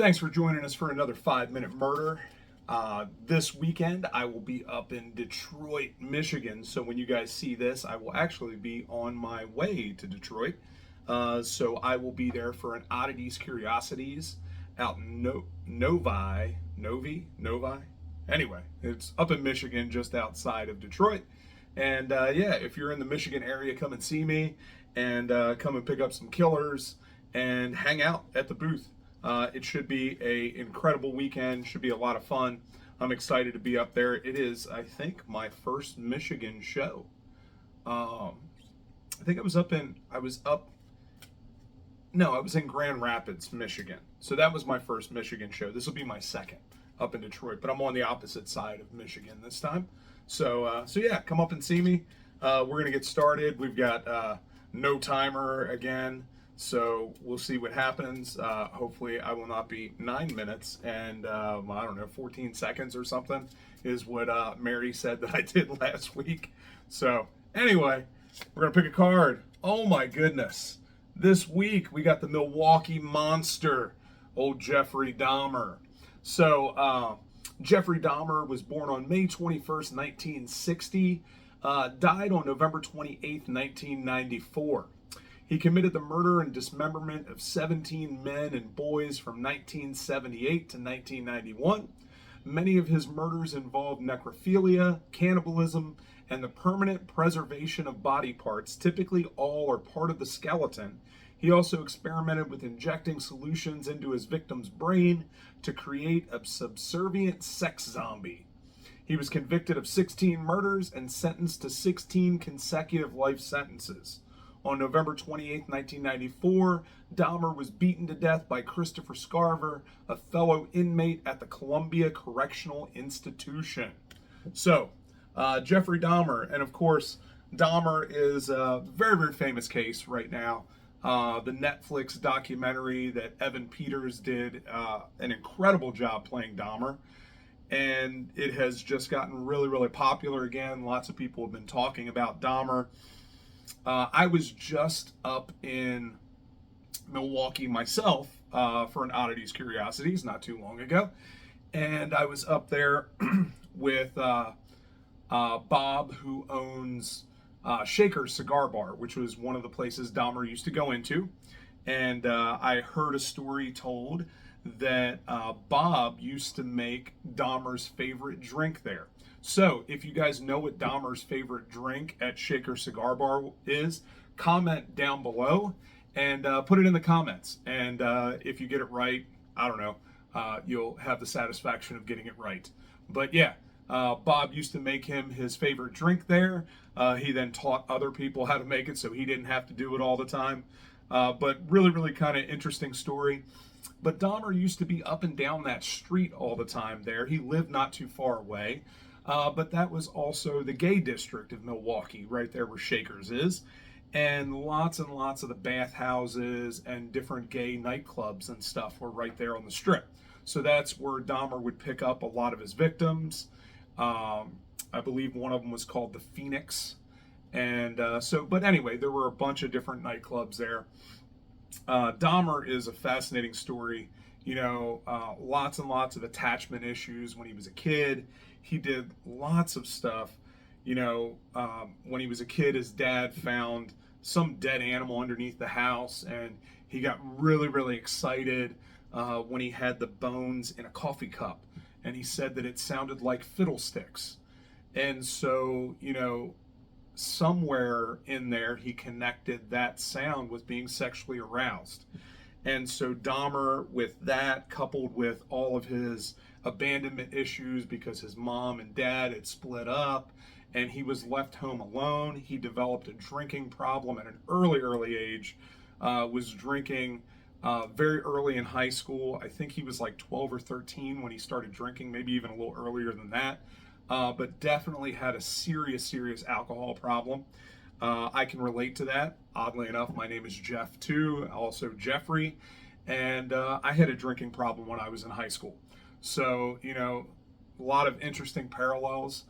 Thanks for joining us for another 5 Minute Murder. This weekend, I will be up in Detroit, Michigan. So when you guys see this, I will actually be on my way to Detroit. So I will be there for an Oddities Curiosities out in Novi. Anyway, it's up in Michigan, just outside of Detroit. And yeah, if you're in the Michigan area, come and see me and come and pick up some killers and hang out at the booth. It should be a incredible weekend. Should be a lot of fun. I'm excited to be up there. It is, I think, my first Michigan show. I think I was in Grand Rapids, Michigan. So that was my first Michigan show. This will be my second up in Detroit, but I'm on the opposite side of Michigan this time. So yeah, come up and see me. We're gonna get started. We've got no timer again. So we'll see what happens. Hopefully I will not be 9 minutes and I don't know, 14 seconds or something is what Mary said that I did last week. So anyway, we're gonna pick a card. Oh my goodness. This week we got the Milwaukee Monster, old Jeffrey Dahmer. So Jeffrey Dahmer was born on May 21st, 1960, died on November 28th, 1994. He committed the murder and dismemberment of 17 men and boys from 1978 to 1991. Many of his murders involved necrophilia, cannibalism, and the permanent preservation of body parts, typically all or part of the skeleton. He also experimented with injecting solutions into his victim's brain to create a subservient sex zombie. He was convicted of 16 murders and sentenced to 16 consecutive life sentences. On November 28, 1994, Dahmer was beaten to death by Christopher Scarver, a fellow inmate at the Columbia Correctional Institution. So, Jeffrey Dahmer, and of course, Dahmer is a very, very famous case right now. The Netflix documentary that Evan Peters did an incredible job playing Dahmer. And it has just gotten really, really popular again. Lots of people have been talking about Dahmer. I was just up in Milwaukee myself for an Oddities Curiosities not too long ago. And I was up there with Bob, who owns Shaker's Cigar Bar, which was one of the places Dahmer used to go into. And I heard a story told that Bob used to make Dahmer's favorite drink there. So, if you guys know what Dahmer's favorite drink at Shaker Cigar Bar is, comment down below and put it in the comments. And if you get it right, I don't know, you'll have the satisfaction of getting it right. But yeah, Bob used to make him his favorite drink there. He then taught other people how to make it so he didn't have to do it all the time. But really, really kind of interesting story. But Dahmer used to be up and down that street all the time there. He lived not too far away. But that was also the gay district of Milwaukee, right there where Shaker's is. And lots of the bathhouses and different gay nightclubs and stuff were right there on the strip. So that's where Dahmer would pick up a lot of his victims. I believe one of them was called the Phoenix. And but anyway, there were a bunch of different nightclubs there. Dahmer is a fascinating story. You know, lots and lots of attachment issues when he was a kid. He did lots of stuff. You know, when he was a kid, his dad found some dead animal underneath the house, and he got really, really excited when he had the bones in a coffee cup. And he said that it sounded like fiddlesticks. And so, you know, somewhere in there, he connected that sound with being sexually aroused. And so Dahmer, with that, coupled with all of his abandonment issues because his mom and dad had split up and he was left home alone, he developed a drinking problem at an early age, was drinking very early in high school. I think he was like 12 or 13 when he started drinking, maybe even a little earlier than that, but definitely had a serious alcohol problem. I can relate to that. Oddly enough, my name is Jeff too, also Jeffrey, and I had a drinking problem when I was in high school. So, you know, a lot of interesting parallels.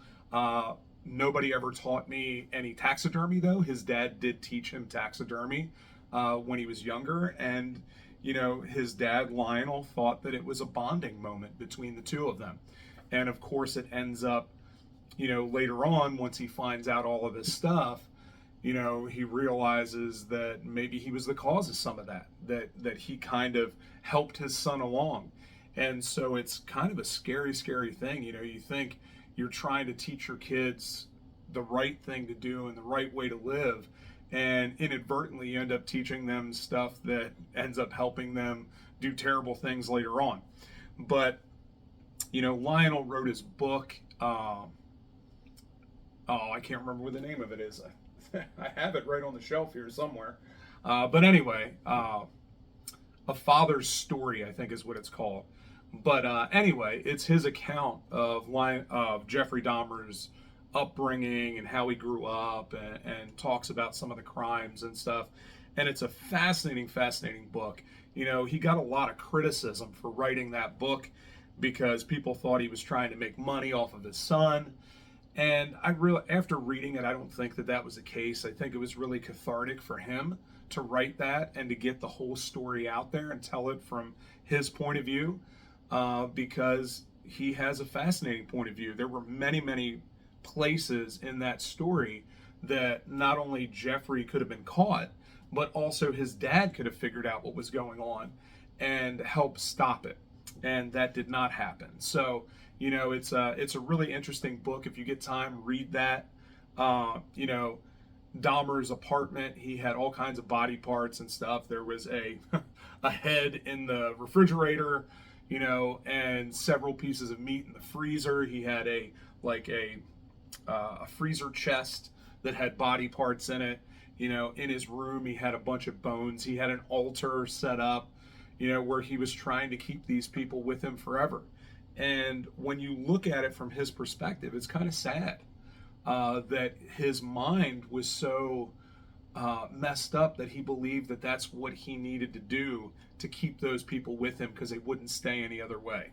Nobody ever taught me any taxidermy, though. His dad did teach him taxidermy when he was younger, and his dad Lionel thought that it was a bonding moment between the two of them. And of course, it ends up, later on, once he finds out all of this stuff, he realizes that maybe he was the cause of some of that he kind of helped his son along. And so it's kind of a scary, scary thing. You think you're trying to teach your kids the right thing to do and the right way to live, and inadvertently you end up teaching them stuff that ends up helping them do terrible things later on. But Lionel wrote his book. I can't remember what the name of it is. I have it right on the shelf here somewhere. But anyway, A Father's Story, I think is what it's called. But anyway, it's his account of Jeffrey Dahmer's upbringing and how he grew up, and talks about some of the crimes and stuff. And it's a fascinating, fascinating book. He got a lot of criticism for writing that book because people thought he was trying to make money off of his son. And after reading it, I don't think that was the case. I think it was really cathartic for him to write that and to get the whole story out there and tell it from his point of view, because he has a fascinating point of view. There were many, many places in that story that not only Jeffrey could have been caught, but also his dad could have figured out what was going on and helped stop it. And that did not happen. So, it's a really interesting book. If you get time, read that. Dahmer's apartment, he had all kinds of body parts and stuff. There was a head in the refrigerator, and several pieces of meat in the freezer. He had a freezer chest that had body parts in it. In his room, he had a bunch of bones. He had an altar set up, where he was trying to keep these people with him forever. And when you look at it from his perspective, it's kind of sad that his mind was so messed up that he believed that that's what he needed to do to keep those people with him because they wouldn't stay any other way.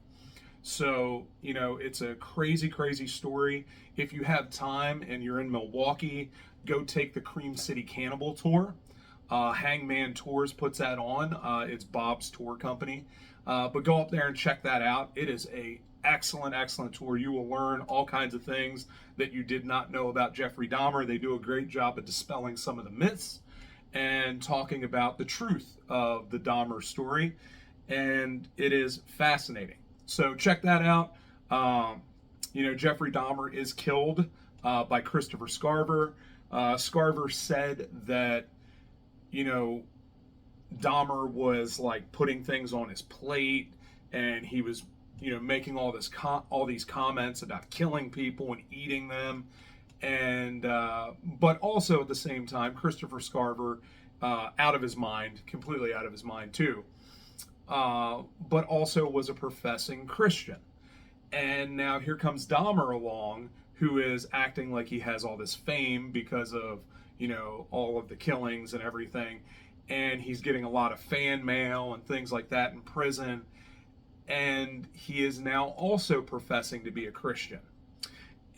So, it's a crazy, crazy story. If you have time and you're in Milwaukee, go take the Cream City Cannibal Tour. Hangman Tours puts that on. It's Bob's tour company. But go up there and check that out. It is a excellent, excellent tour. You will learn all kinds of things that you did not know about Jeffrey Dahmer. They do a great job at dispelling some of the myths and talking about the truth of the Dahmer story. And it is fascinating. So check that out. Jeffrey Dahmer is killed by Christopher Scarver. Scarver said that, Dahmer was like putting things on his plate, and he was, making all these comments about killing people and eating them, and but also at the same time, Christopher Scarver, out of his mind, completely out of his mind too, but also was a professing Christian. And now here comes Dahmer along, who is acting like he has all this fame because of, all of the killings and everything. And he's getting a lot of fan mail and things like that in prison. And he is now also professing to be a Christian.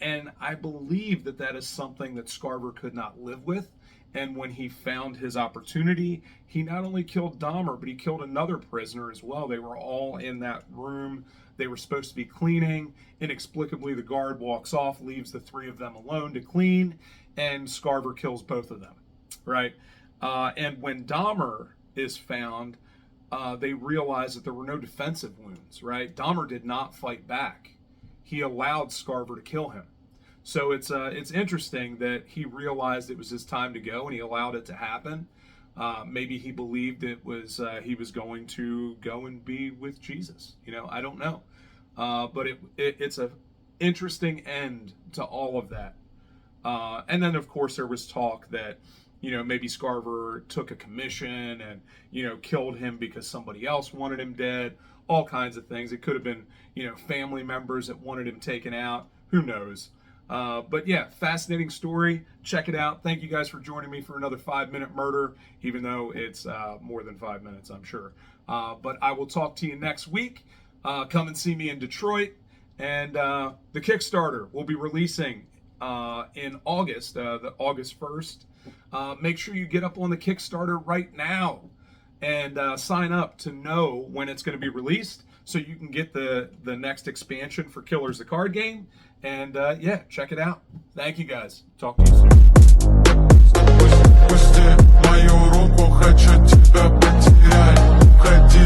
And I believe that is something that Scarver could not live with. And when he found his opportunity, he not only killed Dahmer, but he killed another prisoner as well. They were all in that room. They were supposed to be cleaning. Inexplicably, the guard walks off, leaves the three of them alone to clean, and Scarver kills both of them, right? And when Dahmer is found, they realize that there were no defensive wounds, right? Dahmer did not fight back. He allowed Scarver to kill him. So it's interesting that he realized it was his time to go, and he allowed it to happen. Maybe he believed it was he was going to go and be with Jesus. I don't know. But it's a interesting end to all of that. And then, of course, there was talk that, maybe Scarver took a commission and, killed him because somebody else wanted him dead. All kinds of things. It could have been, family members that wanted him taken out. Who knows? But yeah, fascinating story. Check it out. Thank you guys for joining me for another 5-minute murder, even though it's more than 5 minutes, I'm sure. But I will talk to you next week. Come and see me in Detroit. And the Kickstarter will be releasing in August, the August 1st. Make sure you get up on the Kickstarter right now. and sign up to know when it's going to be released, so you can get the next expansion for Killers the card game. And yeah, check it out. Thank you guys. Talk to you soon. Пусти мою руку, хочу тебя потерять. Уходи